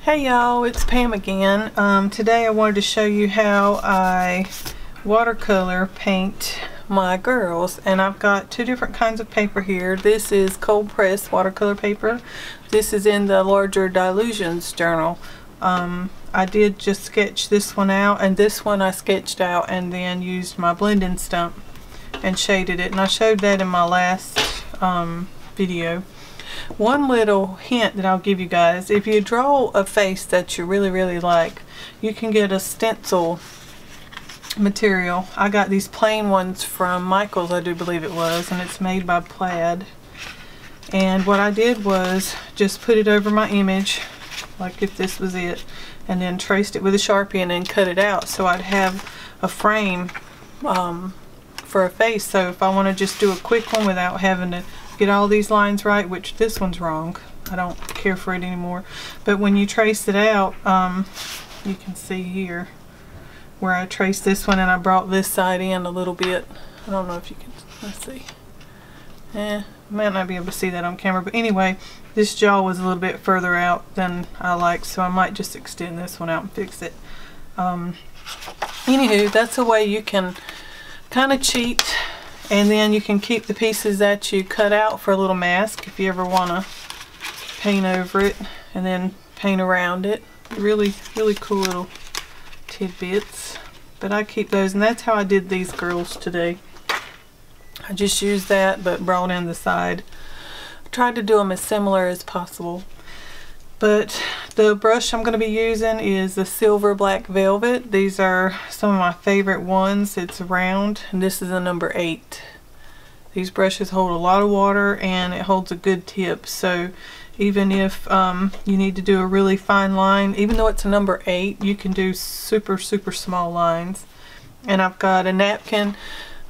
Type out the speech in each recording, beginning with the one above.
Hey y'all, it's Pam again. Today I wanted to show you how I watercolor paint my girls, and I've got two different kinds of paper here. This is cold pressed watercolor paper. This is in the larger Dylusions journal. I did just sketch this one out, and this one I sketched out and then used my blending stump and shaded it, and I showed that in my last video. One little hint that I'll give you guys: if you draw a face that you really like, you can get a stencil material. I got these plain ones from Michael's, I do believe it was, and it's made by Plaid. And what I did was just put it over my image, like if this was it, and then traced it with a Sharpie and then cut it out so I'd have a frame for a face. So if I want to just do a quick one without having to get all these lines right, which this one's wrong, I don't care for it anymore, but when you trace it out, you can see here where I traced this one and I brought this side in a little bit. I don't know if you can, let's see, might not be able to see that on camera, but anyway, this jaw was a little bit further out than I like, so I might just extend this one out and fix it. Anywho, that's a way you can kind of cheat, and then you can keep the pieces that you cut out for a little mask if you ever want to paint over it and then paint around it. Really cool little tidbits, but I keep those, and that's how I did these girls today. I just used that but brought in the side. I tried to do them as similar as possible. But the brush I'm going to be using is the Silver Black Velvet. These are some of my favorite ones. It's round, and this is a number 8. These brushes hold a lot of water and it holds a good tip. So even if you need to do a really fine line, even though it's a number 8, you can do super small lines. And I've got a napkin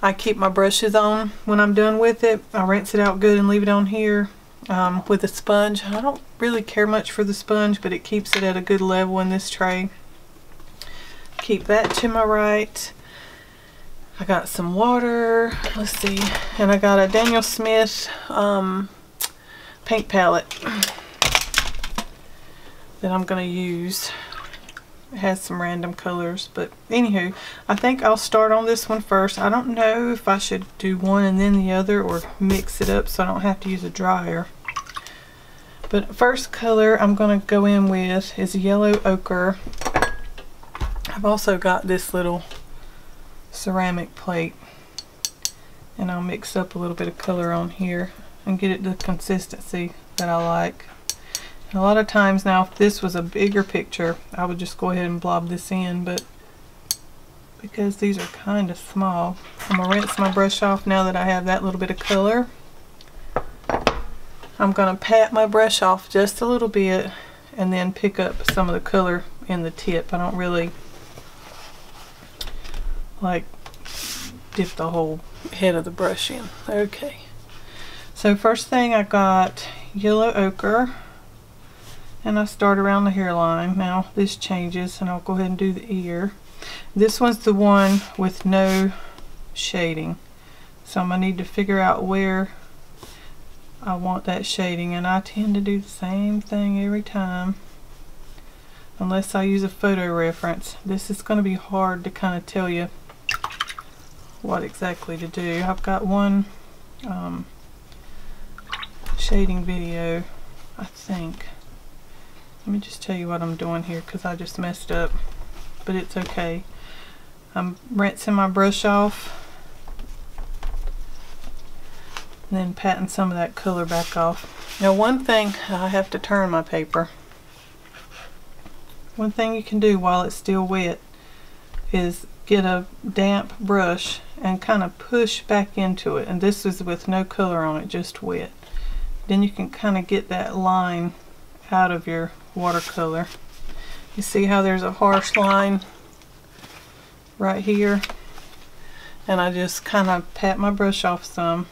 I keep my brushes on when I'm done with it. I rinse it out good and leave it on here. With a sponge. I don't really care much for the sponge, but it keeps it at a good level in this tray. Keep that to my right. I got some water, let's see, and I got a Daniel Smith paint palette that I'm going to use. It has some random colors, but anywho, I think I'll start on this one first. I don't know if I should do one and then the other, or mix it up so I don't have to use a dryer. But first color I'm going to go in with is yellow ochre. I've also got this little ceramic plate, and I'll mix up a little bit of color on here and get it the consistency that I like. A lot of times now, if this was a bigger picture, I would just go ahead and blob this in, but because these are kind of small, I'm going to rinse my brush off now that I have that little bit of color. I'm going to pat my brush off just a little bit and then pick up some of the color in the tip. I don't really like dip the whole head of the brush in. Okay, so first thing I got yellow ochre, and I start around the hairline. Now this changes, and I'll go ahead and do the ear. This one's the one with no shading, so I'm going to need to figure out where I want that shading, and I tend to do the same thing every time unless I use a photo reference. This is going to be hard to kind of tell you what exactly to do. I've got one shading video, I think. Let me just tell you what I'm doing here, because I just messed up, but it's okay. I'm rinsing my brush off and then patting some of that color back off. Now one thing, I have to turn my paper. One thing you can do while it's still wet is get a damp brush and kind of push back into it, and this is with no color on it, just wet. Then you can kind of get that line out of your watercolor. You see how there's a harsh line right here, and I just kind of pat my brush off some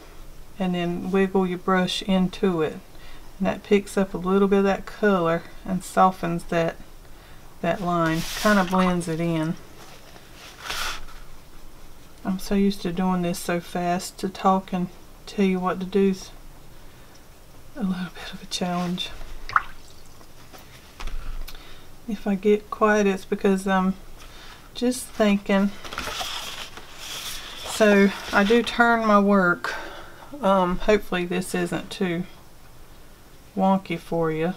and then wiggle your brush into it, and that picks up a little bit of that color and softens that line, kind of blends it in. I'm so used to doing this so fast, to talk and tell you what to do is a little bit of a challenge. If I get quiet, it's because I'm just thinking. So I do turn my work. Hopefully this isn't too wonky for you.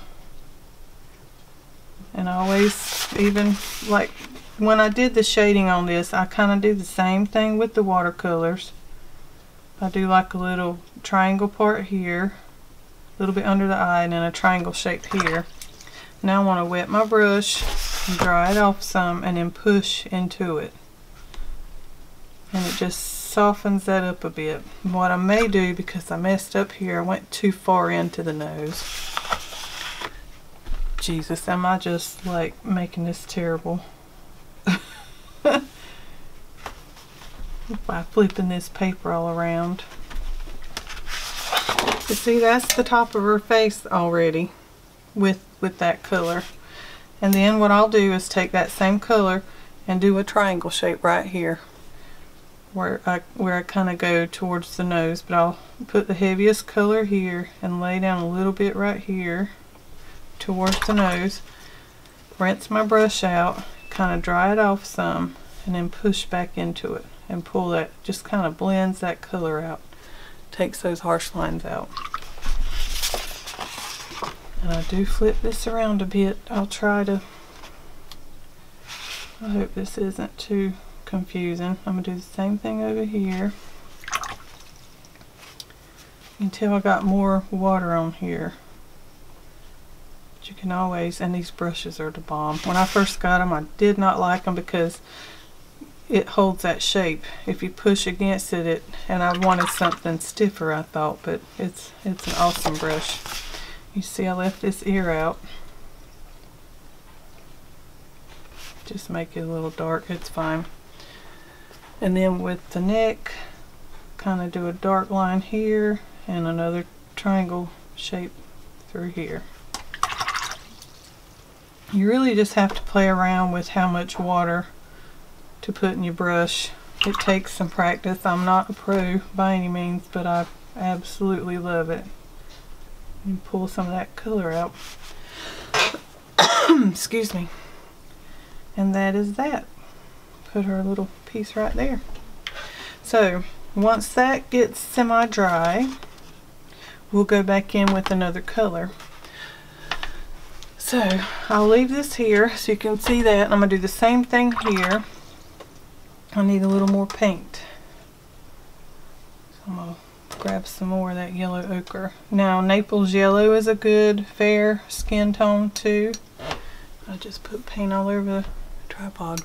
And I always, even like when I did the shading on this, I kind of do the same thing with the watercolors. I do like a little triangle part here, a little bit under the eye, and then a triangle shape here. Now I want to wet my brush and dry it off some and then push into it. And it just softens that up a bit. What I may do, because I messed up here, I went too far into the nose. Jesus, am I just like making this terrible? By flipping this paper all around. You see, that's the top of her face already with that color. And then what I'll do is take that same color and do a triangle shape right here where I kind of go towards the nose, but I'll put the heaviest color here and lay down a little bit right here towards the nose, rinse my brush out, kind of dry it off some, and then push back into it and pull that, just kind of blends that color out, takes those harsh lines out. And I do flip this around a bit. I'll try to, I hope this isn't too confusing. I'm going to do the same thing over here until I got more water on here. But you can always, and these brushes are the bomb. When I first got them, I did not like them because it holds that shape. If you push against it, and I wanted something stiffer, I thought, but it's an awesome brush. You see I left this ear out. Just make it a little dark, it's fine. And then with the neck, kind of do a dark line here and another triangle shape through here. You really just have to play around with how much water to put in your brush. It takes some practice. I'm not a pro by any means, but I absolutely love it. And pull some of that color out. Excuse me. And that is that. Put her little piece right there. So once that gets semi-dry, we'll go back in with another color. So I'll leave this here so you can see that. I'm going to do the same thing here. I need a little more paint. So I'm going to grab some more of that yellow ochre. Now Naples yellow is a good fair skin tone too. I just put paint all over the tripod.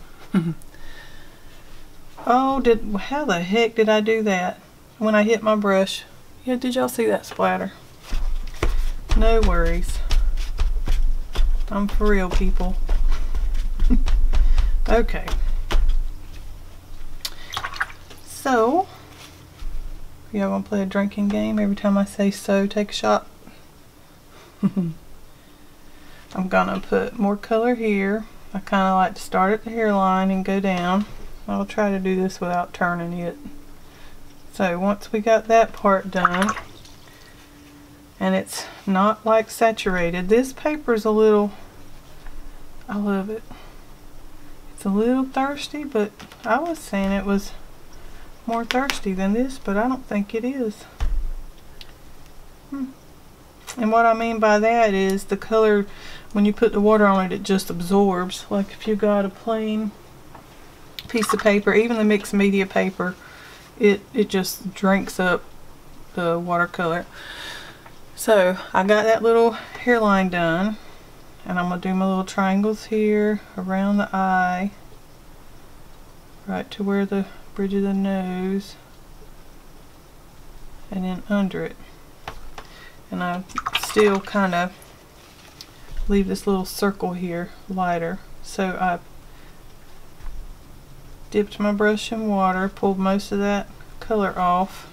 Oh, how the heck did I do that when I hit my brush? Yeah, did y'all see that splatter? No worries. I'm for real, people. Okay. So, y'all gonna play a drinking game? Every time I say so, take a shot. I'm gonna put more color here. I kind of like to start at the hairline and go down. I'll try to do this without turning it. So once we got that part done, and it's not like saturated, this paper's a little, I love it. It's a little thirsty, but I was saying it was more thirsty than this, but I don't think it is. And what I mean by that is the color, when you put the water on it, it just absorbs. Like if you got a plain piece of paper, even the mixed media paper, it just drinks up the watercolor. So I got that little hairline done, and I'm going to do my little triangles here around the eye, right to where the bridge of the nose, and then under it. And I still kind of leave this little circle here lighter. So I dipped my brush in water, pulled most of that color off,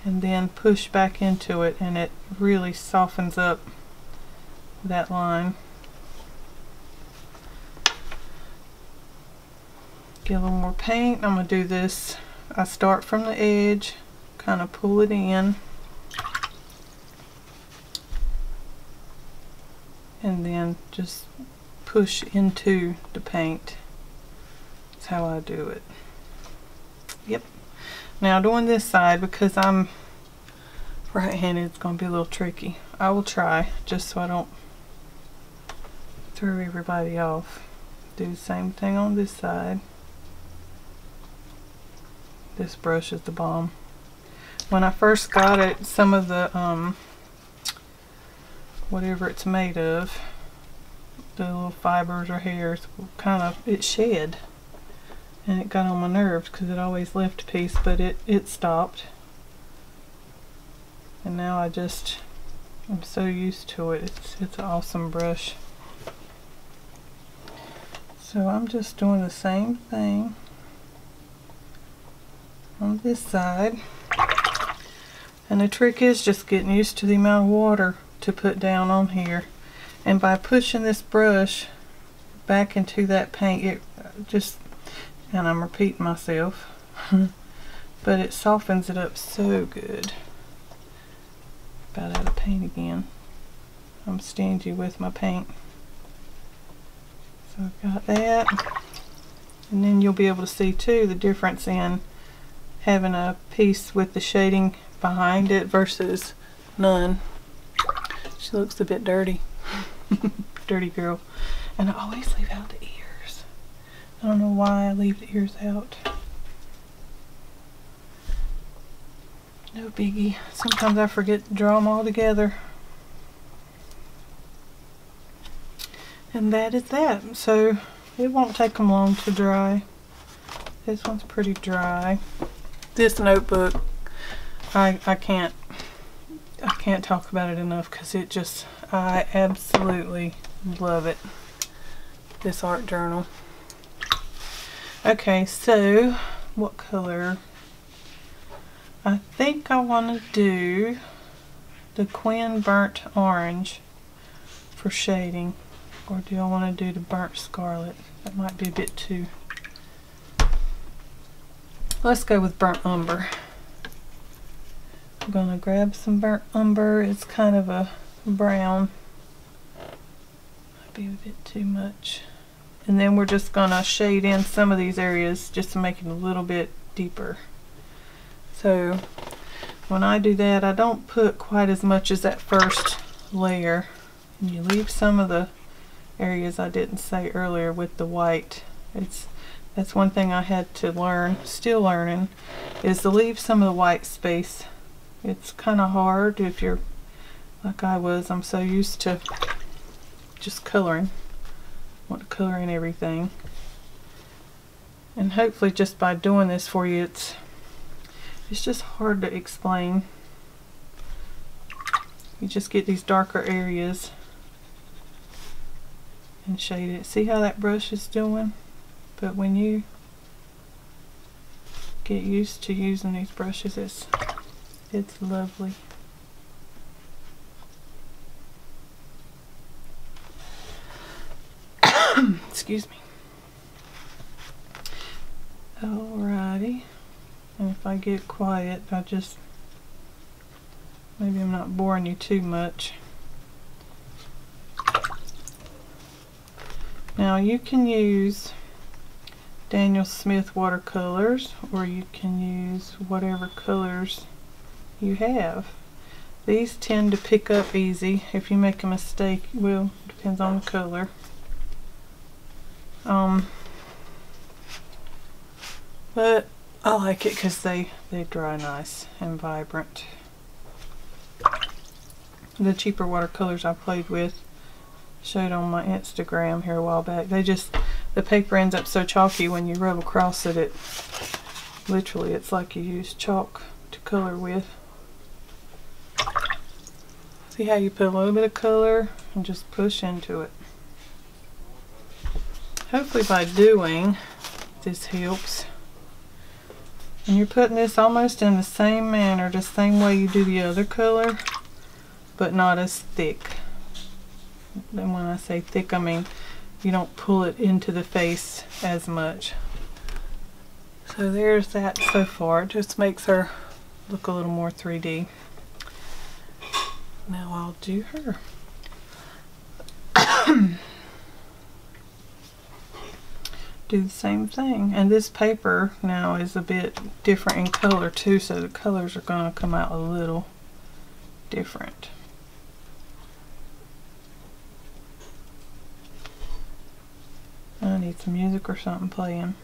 and then push back into it, and it really softens up that line. Get a little more paint. I'm going to do this. I start from the edge, kind of pull it in, and then just push into the paint. That's how I do it. Yep. Now doing this side, because I'm right-handed, it's going to be a little tricky. I will try, just so I don't throw everybody off. Do the same thing on this side. This brush is the bomb. When I first got it, some of the whatever it's made of, the little fibers or hairs, kind of, it shed, and it got on my nerves because it always left a piece, but it stopped. And now I'm so used to it. It's an awesome brush. So I'm just doing the same thing on this side. And the trick is just getting used to the amount of water to put down on here. And by pushing this brush back into that paint, it just, and I'm repeating myself, but it softens it up so good. About out of paint again. I'm stingy with my paint. So I've got that. And then you'll be able to see too the difference in having a piece with the shading behind it versus none. She looks a bit dirty. Dirty girl. And I always leave out the ears. I don't know why I leave the ears out. No biggie. Sometimes I forget to draw them all together. And that is that. So it won't take them long to dry. This one's pretty dry. This notebook, I can't talk about it enough because it just, I absolutely love it. This art journal. Okay, so what color? I think I want to do the Quin burnt orange for shading, or do I want to do the burnt scarlet? That might be a bit too. Let's go with burnt umber. I'm going to grab some burnt umber. It's kind of a brown. Might be a bit too much. And then we're just going to shade in some of these areas just to make it a little bit deeper. So when I do that, I don't put quite as much as that first layer. And you leave some of the areas I didn't say earlier with the white. That's one thing I had to learn, still learning, is to leave some of the white space. It's kind of hard if you're like I was. I'm so used to just coloring. I want to color in everything. And hopefully just by doing this for you, it's just hard to explain. You just get these darker areas and shade it. See how that brush is doing? But when you get used to using these brushes, it's lovely. Excuse me. Alrighty. And if I get quiet, maybe I'm not boring you too much. Now you can use Smith Watercolors, or you can use whatever colors you have. These tend to pick up easy. If you make a mistake, well, depends on the color. But I like it because they dry nice and vibrant. The cheaper watercolors I played with, showed on my Instagram here a while back, the paper ends up so chalky when you rub across it, literally it's like you use chalk to color with. See how you put a little bit of color and just push into it. Hopefully by doing this helps. And you're putting this almost in the same manner, the same way you do the other color, but not as thick. And when I say thick, I mean you don't pull it into the face as much. So there's that so far. It just makes her look a little more 3D. Now I'll do her. do the same thing. And this paper now is a bit different in color too, so the colors are going to come out a little different. I need some music or something playing,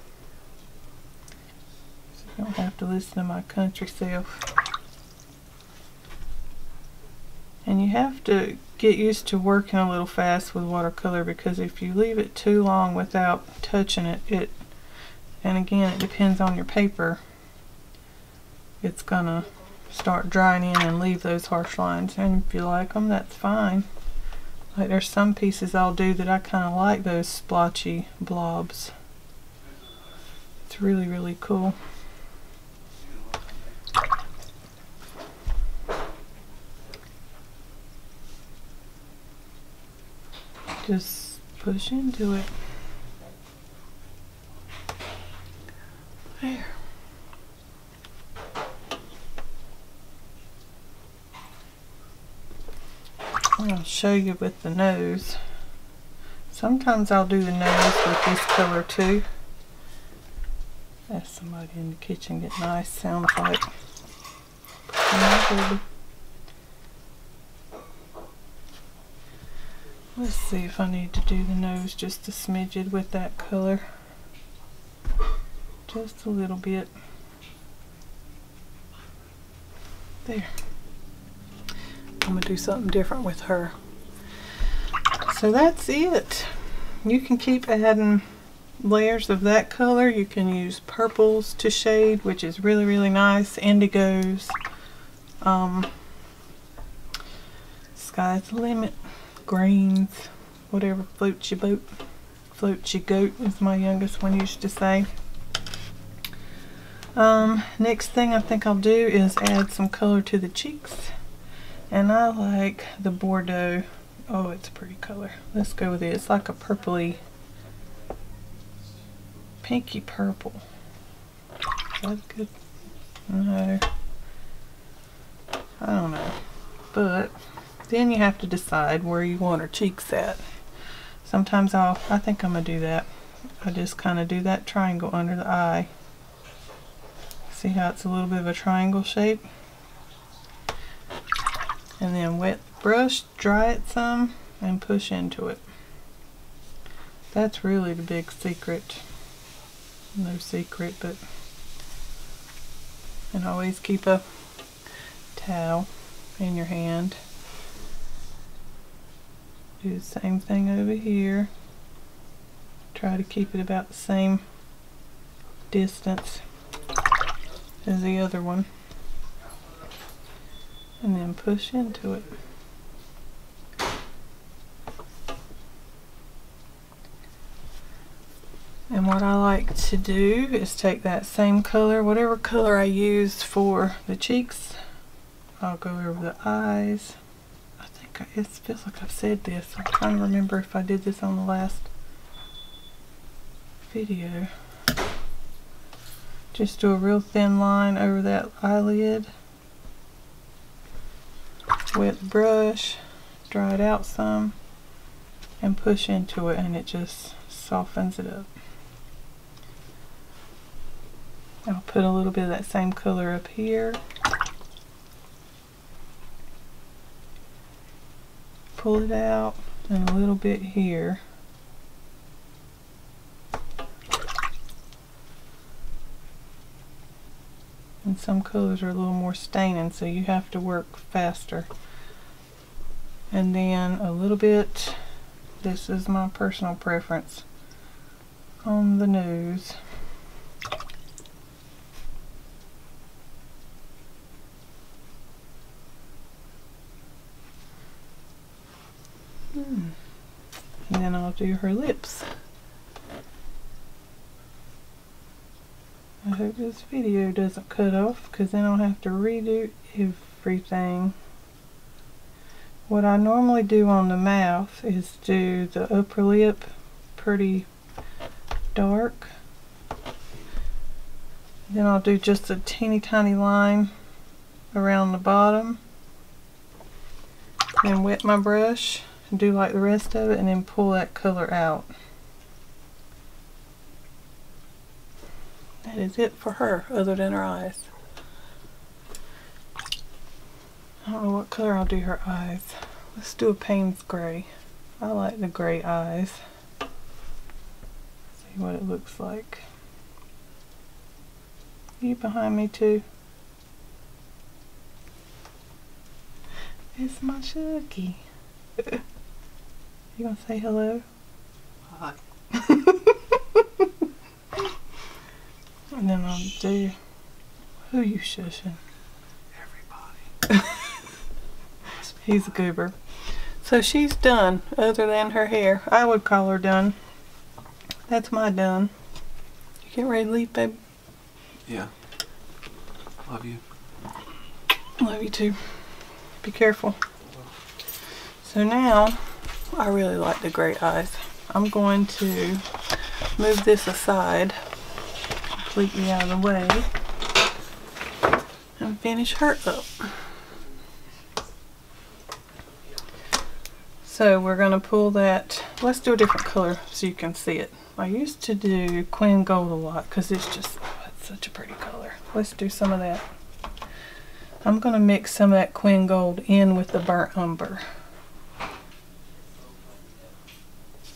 so you don't have to listen to my country self. And you have to get used to working a little fast with watercolor, because if you leave it too long without touching it, and again it depends on your paper, it's gonna start drying in and leave those harsh lines. And if you like them, that's fine. Like there's some pieces I'll do that I kind of like those splotchy blobs. It's really, really cool. Just push into it. There. I'll show you with the nose. Sometimes I'll do the nose with this color too. That's somebody in the kitchen getting nice sound effect. Let's see if I need to do the nose just a smidgen with that color. Just a little bit. There. I'm going to do something different with her. So that's it. You can keep adding layers of that color. You can use purples to shade, which is really, really nice. Indigos. Sky's the limit. Greens. Whatever floats your boat. Floats your goat, as my youngest one used to say. Next thing I think I'll do is add some color to the cheeks. And I like the Bordeaux. Oh, it's a pretty color. Let's go with it. It's like a purpley, pinky purple. Is that good? No. I don't know. But then you have to decide where you want her cheeks at. Sometimes I think I'm going to do that. I just kind of do that triangle under the eye. See how it's a little bit of a triangle shape? And then wet brush, dry it some, and push into it. That's really the big secret. No secret, but... And always keep a towel in your hand. Do the same thing over here. Try to keep it about the same distance as the other one. And then push into it. And what I like to do is take that same color, whatever color I used for the cheeks, I'll go over the eyes. I think it feels like I've said this. I'm trying to remember if I did this on the last video. Just do a real thin line over that eyelid. Wet the brush, dry it out some, and push into it, and it just softens it up. I'll put a little bit of that same color up here. Pull it out, and a little bit here. And some colors are a little more staining, so you have to work faster. And then a little bit, this is my personal preference, on the nose. And then I'll do her lips. I hope this video doesn't cut off, because then I'll have to redo everything. What I normally do on the mouth is do the upper lip pretty dark. Then I'll do just a teeny tiny line around the bottom. Then wet my brush and do like the rest of it, and then pull that color out. That is it for her, other than her eyes. I don't know what color I'll do her eyes. Let's do a Payne's gray. I like the gray eyes. See what it looks like. You behind me too? It's my Chucky. You gonna say hello? Hi. And then I'll do... Who you shushing? Everybody. He's a goober. So she's done, other than her hair. I would call her done. That's my done. You getting ready to leave, babe? Yeah. Love you. Love you too. Be careful. So now, I really like the gray eyes. I'm going to move this aside, completely out of the way, and finish her up. So we're going to pull that. Let's do a different color so you can see it. I used to do quin gold a lot because it's just, oh, it's such a pretty color. Let's do some of that. I'm going to mix some of that quin gold in with the burnt umber.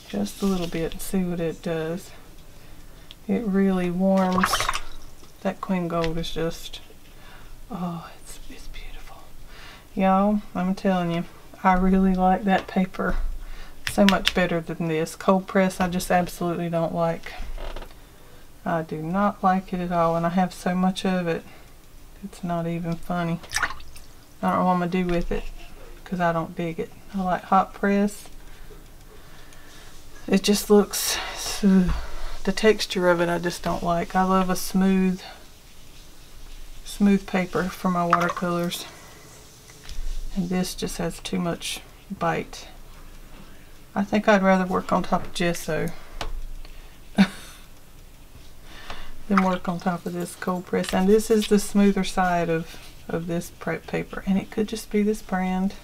Just a little bit and see what it does. It really warms. That quin gold is just, oh, it's beautiful. Y'all, I'm telling you, I really like that paper so much better than this. Cold press I just absolutely don't like. I do not like it at all, and I have so much of it. It's not even funny. I don't know what I'm going to do with it because I don't dig it. I like hot press. It just looks, the texture of it I just don't like. I love a smooth paper for my watercolors. And this just has too much bite. I think I'd rather work on top of gesso than work on top of this cold press. And this is the smoother side of this prep paper. And it could just be this brand.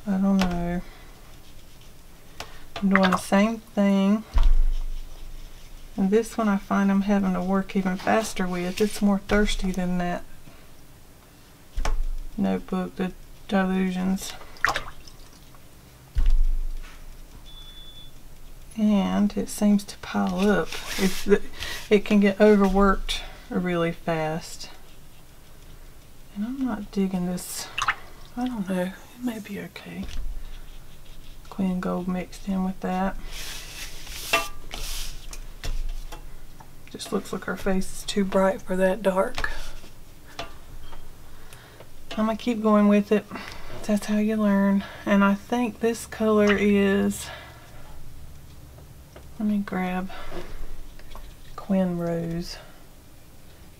I don't know. I'm doing the same thing. And this one I find I'm having to work even faster with. It's more thirsty than that notebook, the Dylusions. And it seems to pile up. It can get overworked really fast. And I'm not digging this. I don't know. It may be okay. Quin gold mixed in with that. Just looks like her face is too bright for that dark. I'm gonna keep going with it. That's how you learn. And I think this color is, let me grab Quin Rose.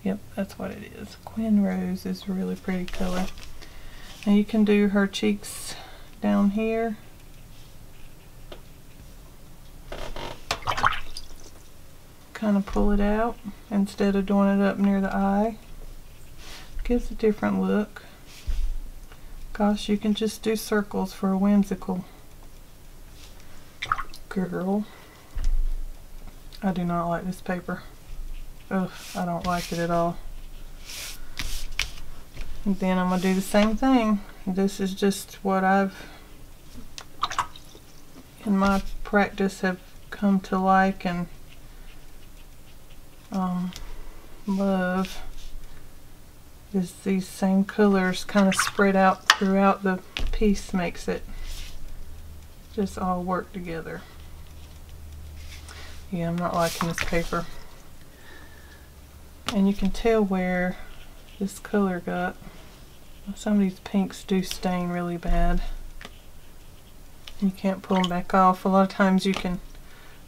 Yep, that's what it is. Quin Rose is a really pretty color. And you can do her cheeks down here. Kind of pull it out instead of doing it up near the eye. Gives a different look. Gosh, you can just do circles for a whimsical girl. I do not like this paper. Ugh, I don't like it at all. And then I'm going to do the same thing. This is just what I've, in my practice, have come to like and love. Is these same colors kind of spread out throughout the piece makes it just all work together. Yeah, I'm not liking this paper. And you can tell where this color got. Some of these pinks do stain really bad. You can't pull them back off. A lot of times you can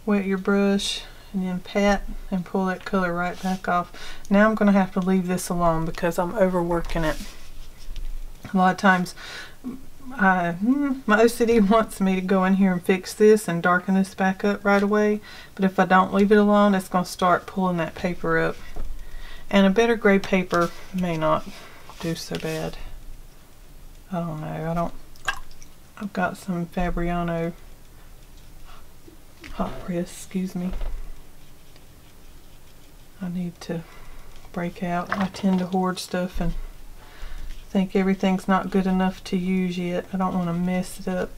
wet your brush and then pat and pull that color right back off. Now I'm going to have to leave this alone because I'm overworking it. A lot of times my OCD wants me to go in here and fix this and darken this back up right away, but if I don't leave it alone, it's going to start pulling that paper up. And a better gray paper may not do so bad. I don't know. I've got some Fabriano hot press, excuse me. I need to break out. I tend to hoard stuff and think everything's not good enough to use yet. I don't want to mess it up.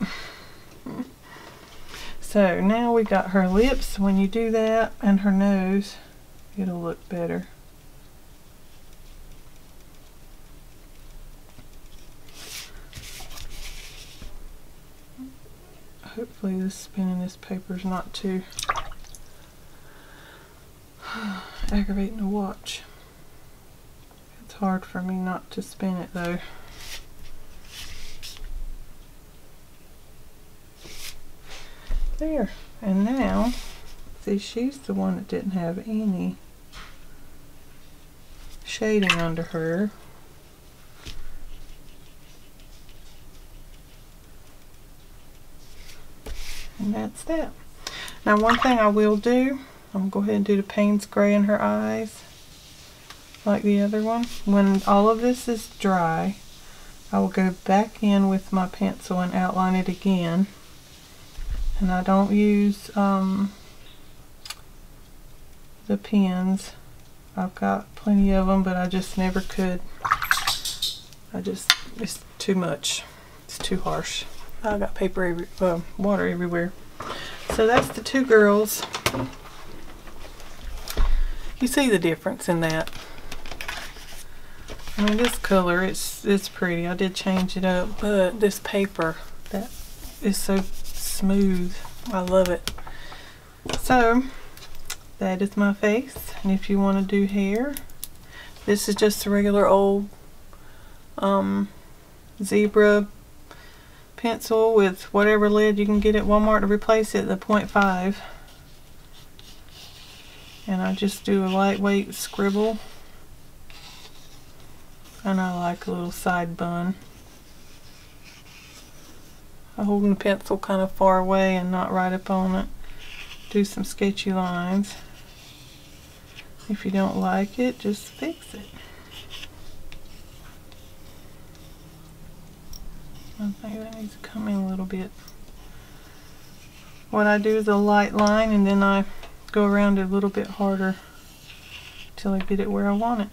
So now we got her lips. When you do that, and her nose, it'll look better. Hopefully this spinning this paper is not too aggravating to watch. It's hard for me not to spin it though. There. And now, see, she's the one that didn't have any shading under her. And that's that. Now one thing I will do, I'm going to go ahead and do the Payne's Gray in her eyes like the other one. When all of this is dry, I will go back in with my pencil and outline it again. And I don't use the pens. I've got plenty of them, but I just never could. It's too much. It's too harsh. I got paper water everywhere. So that's the two girls. You see the difference in that. I mean, this color, it's pretty. I did change it up, but this paper, that is so smooth. I love it. So that is my face. And if you want to do hair, this is just a regular old zebra pencil with whatever lead you can get at Walmart to replace it, the 0.5. And I just do a lightweight scribble. And I like a little side bun. I'm holding the pencil kind of far away and not right up on it. Do some sketchy lines. If you don't like it, just fix it. I think that needs to come in a little bit. What I do is a light line and then I go around it a little bit harder till I get it where I want it.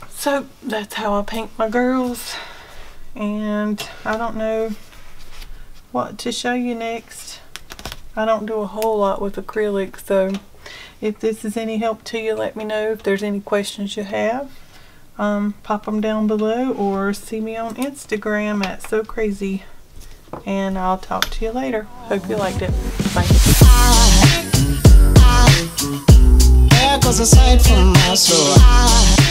So that's how I paint my girls, and I don't know what to show you next. I don't do a whole lot with acrylic, so if this is any help to you, let me know. If there's any questions you have, pop them down below or see me on Instagram at So Crazy, and I'll talk to you later. Hope you liked it. Bye. There goes a sight from my soul.